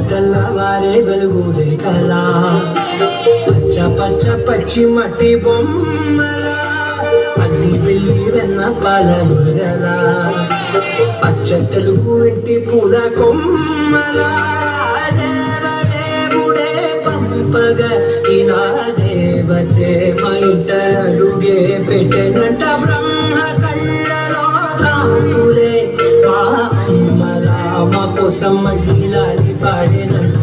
తెల్లవారే వెలుగు రేఖలా పచ్చ పచ్చ పచ్చి మట్టి బొమ్మలా అల్లి పిల్లి వెన్న పాల నురగలా పచ్చ తెలుగు ఇంటి పూల కొమ్మలా దేవదేవుడే పంపగా ఇలా దేవతే మా ఇంట అడుగే పెట్టెనంట బ్రహ్మ కళ్ళలో కాకులే మా అమ్మలా మా కోసం మళ్ళీ లాలి పాడేనంట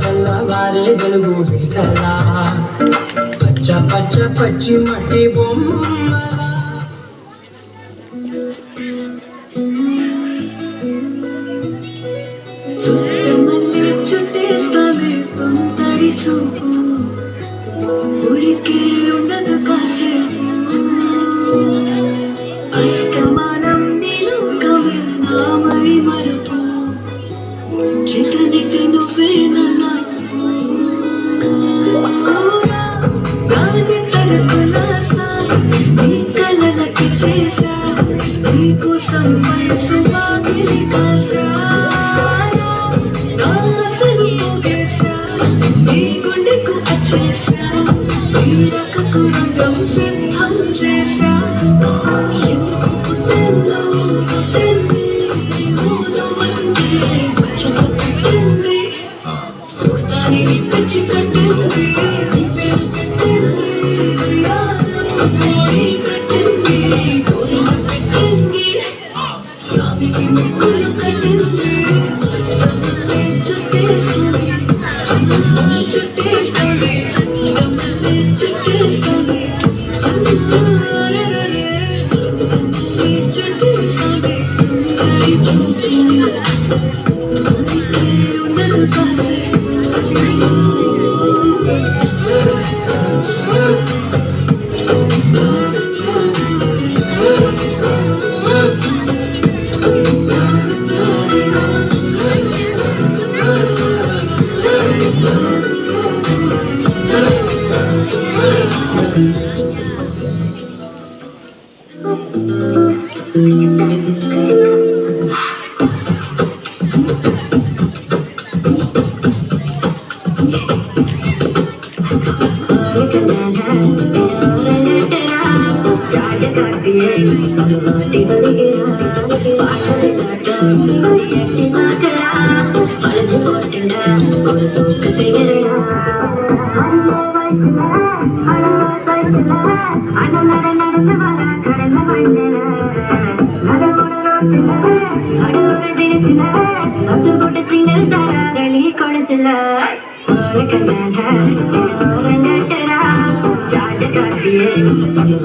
తెల్లవారే వెలుగు రేఖలా పచ్చ పచ్చ పచ్చి మట్టి బొమ్మలా చుట్టమల్లే చుట్టేస్తావే పొంతరి చూపు ఊరికే ఉండదు కాసేపు అస్తమానం నీలోకమే నామై మరపు చితనితే నువ్వేనన్నా గాదిట్టరు కులాసా నీ కలలకి చేసా నీకోసం వయసు వాకిలి కాసా ఆశలు పోగేసా నీ గుండెకు వచ్చేసా నీ రకకు రంగం సిద్ధం చేసా ఎందుకు పుట్టిందో పుట్టింది మూలవంది వచ్చక పుట్టింది దానిని పెంచి కట్టింది పెట్టింది కోడి కట్టింది గోరుమ పెట్టింది సామికి ముగ్గులు కట్టింది